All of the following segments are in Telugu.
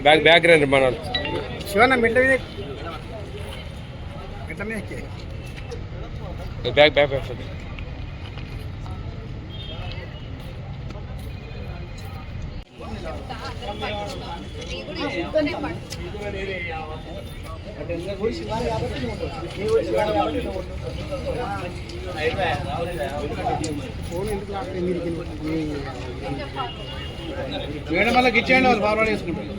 బ్యాక్గ్రౌండ్ మన శివన్న మెట్ల మీద బ్యాక్ బ్యాక్ బ్యాక్ మేడం వాళ్ళకి ఇచ్చేయండి, వాళ్ళు ఫార్వర్డ్ చేసుకుంటారు.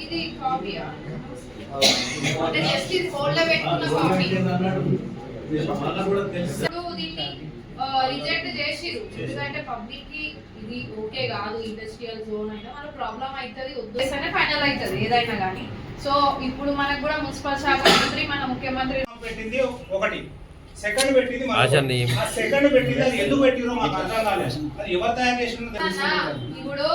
ఇది కాపీయా అంటే జస్ట్ ఇది హోల్డ్ లో పెట్టుకున్న కాపీ. ఇప్పుడు దీన్ని రిజెక్ట్ చేసిరు ఎందుకంటే పబ్లిక్ కి ఇది ఓకే కాదు, ఇండస్ట్రియల్ జోన్ అయినా మన ప్రాబ్లం అవుతుంది, ఉద్దేశాన్ని ఫైనల్ అవుతుంది ఏదైనా కానీ. సో ఇప్పుడు మనకు కూడా మున్సిపల్ శాఖ మంత్రి మన ముఖ్యమంత్రి పెట్టింది ఒకటి, సెకండ్ పెట్టింది సెకండ్ పెట్టింది అది ఎందుకు పెట్టిరో మాకు అర్థం కాలేదు. అది ఎవరు తయారు చేసిన ఇప్పుడు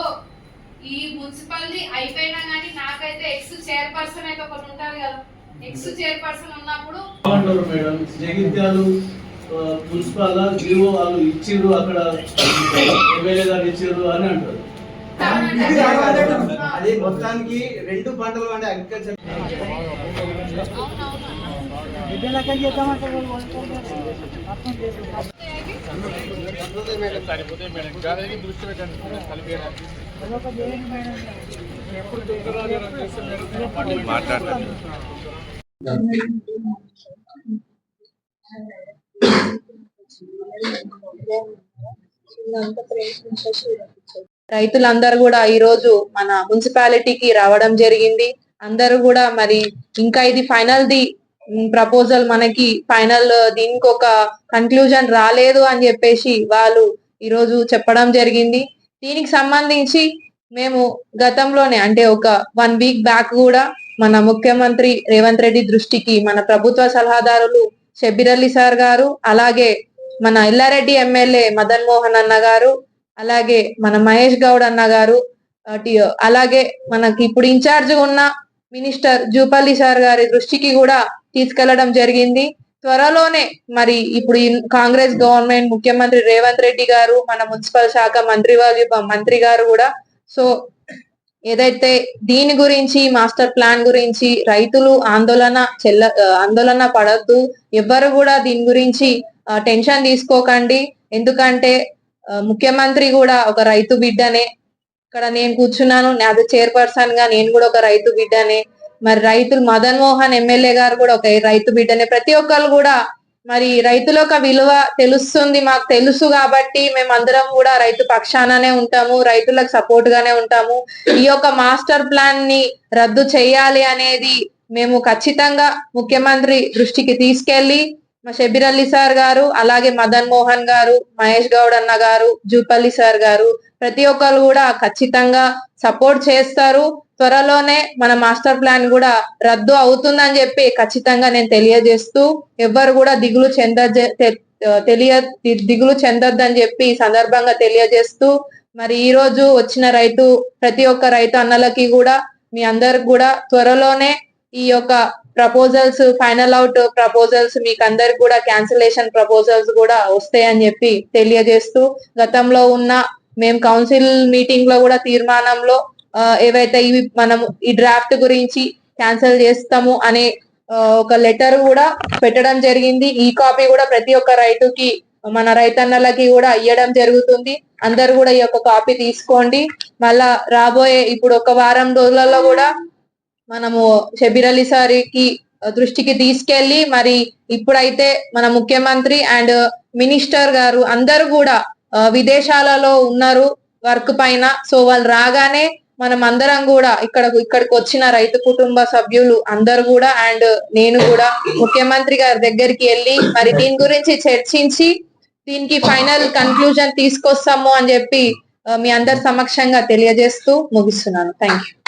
ఈ మున్సిపల్ది అయిపోయినా కానీ నాకైతే ఎక్స్ చైర్పర్సన్ అయితే ఒకటి ఉంటారు కదా, ఎక్స్ చైర్పర్సన్ ఉన్నప్పుడు మేడం జగిత్యాలు మున్సిపల్ జీవో వాళ్ళు ఇచ్చిర్రు, అక్కడ ఎమ్మెల్యే గారు ఇచ్చిర్రు అని అంటారు. అది మొత్తానికి 2 పంటలు అంటే అగ్రికల్చర్ రైతులందరూ కూడా ఈ రోజు మన మున్సిపాలిటీకి రావడం జరిగింది. అందరూ కూడా మరి ఇంకా ఇది ఫైనల్ ది ప్రపోజల్, మనకి ఫైనల్ దీనికి ఒక కన్క్లూజన్ రాలేదు అని చెప్పేసి వాళ్ళు ఈ రోజు చెప్పడం జరిగింది. దీనికి సంబంధించి మేము గతంలోనే అంటే ఒక 1 వీక్ బ్యాక్ కూడా మన ముఖ్యమంత్రి రేవంత్ రెడ్డి దృష్టికి మన ప్రభుత్వ సలహాదారులు షబ్బీర్ అలీ సార్ గారు, అలాగే మన ఎల్లారెడ్డి ఎమ్మెల్యే మదన్ మోహన్ అన్న గారు, అలాగే మన మహేష్ గౌడ్ అన్న గారు, అలాగే మనకి ఇప్పుడు ఇన్ఛార్జ్ ఉన్న మినిస్టర్ జూపల్లి సార్ గారి దృష్టికి కూడా తీసుకెళ్లడం జరిగింది. త్వరలోనే మరి ఇప్పుడు కాంగ్రెస్ గవర్నమెంట్ ముఖ్యమంత్రి రేవంత్ రెడ్డి గారు, మన మున్సిపల్ శాఖ మంత్రి గారు కూడా సో ఏదైతే దీని గురించి మాస్టర్ ప్లాన్ గురించి రైతులు ఆందోళన పడద్దు, ఎవ్వరు కూడా దీని గురించి టెన్షన్ తీసుకోకండి. ఎందుకంటే ముఖ్యమంత్రి కూడా ఒక రైతు బిడ్డనే, ఇక్కడ నేను కూర్చున్నాను నాది చైర్పర్సన్ గా, నేను కూడా ఒక రైతు బిడ్డనే. మరి రైతులు మదన్ మోహన్ ఎమ్మెల్యే గారు కూడా ఒక రైతు బిడ్డనే. ప్రతి ఒక్కరు కూడా మరి రైతుల యొక్క విలువ తెలుస్తుంది, మాకు తెలుసు కాబట్టి మేమందరం కూడా రైతు పక్షాననే ఉంటాము, రైతులకు సపోర్ట్ గానే ఉంటాము. ఈ యొక్క మాస్టర్ ప్లాన్ ని రద్దు చేయాలి అనేది మేము ఖచ్చితంగా ముఖ్యమంత్రి దృష్టికి తీసుకెళ్లి మా షబ్బీర్ అలీ సార్ గారు, అలాగే మదన్ మోహన్ గారు, మహేష్ గౌడ్ అన్న గారు, జూపల్లి సార్ గారు ప్రతి ఒక్కరు కూడా ఖచ్చితంగా సపోర్ట్ చేస్తారు. త్వరలోనే మన మాస్టర్ ప్లాన్ కూడా రద్దు అవుతుందని చెప్పి ఖచ్చితంగా నేను తెలియజేస్తూ, ఎవ్వరు కూడా దిగులు చెందొద్దని చెప్పి సందర్భంగా తెలియజేస్తూ, మరి ఈ రోజు వచ్చిన ప్రతి ఒక్క రైతు అన్నలకి కూడా మీ అందరికి కూడా త్వరలోనే ఈ యొక్క ప్రపోజల్స్ ఫైనల్ అవుట్ ప్రపోజల్స్ మీకు అందరికి కూడా క్యాన్సిలేషన్ ప్రపోజల్స్ కూడా వస్తాయని చెప్పి తెలియజేస్తూ, గతంలో ఉన్న మేము కౌన్సిల్ మీటింగ్ లో కూడా తీర్మానంలో ఏవైతే ఇవి మనం ఈ డ్రాఫ్ట్ గురించి క్యాన్సిల్ చేస్తాము అనే ఒక లెటర్ కూడా పెట్టడం జరిగింది. ఈ కాపీ కూడా ప్రతి ఒక్క రైతుకి మన రైతన్నలకి కూడా ఇవ్వడం జరుగుతుంది. అందరు కూడా ఈ యొక్క కాపీ తీసుకోండి. మళ్ళా రాబోయే ఇప్పుడు ఒక వారం రోజులలో కూడా మనము షబ్బీర్ అలీ సార్కి దృష్టికి తీసుకెళ్లి, మరి ఇప్పుడైతే మన ముఖ్యమంత్రి అండ్ మినిస్టర్ గారు అందరూ కూడా విదేశాలలో ఉన్నారు వర్క్ పైన. సో వాళ్ళు రాగానే మనం అందరం కూడా ఇక్కడికి వచ్చిన రైతు కుటుంబ సభ్యులు అందరు కూడా అండ్ నేను కూడా ముఖ్యమంత్రి గారి దగ్గరికి వెళ్ళి మరి దీని గురించి చర్చించి దీనికి ఫైనల్ కన్క్లూజన్ తీసుకొస్తాము అని చెప్పి మీ అందరి సమక్షంగా తెలియజేస్తూ ముగిస్తున్నాను. Thank you.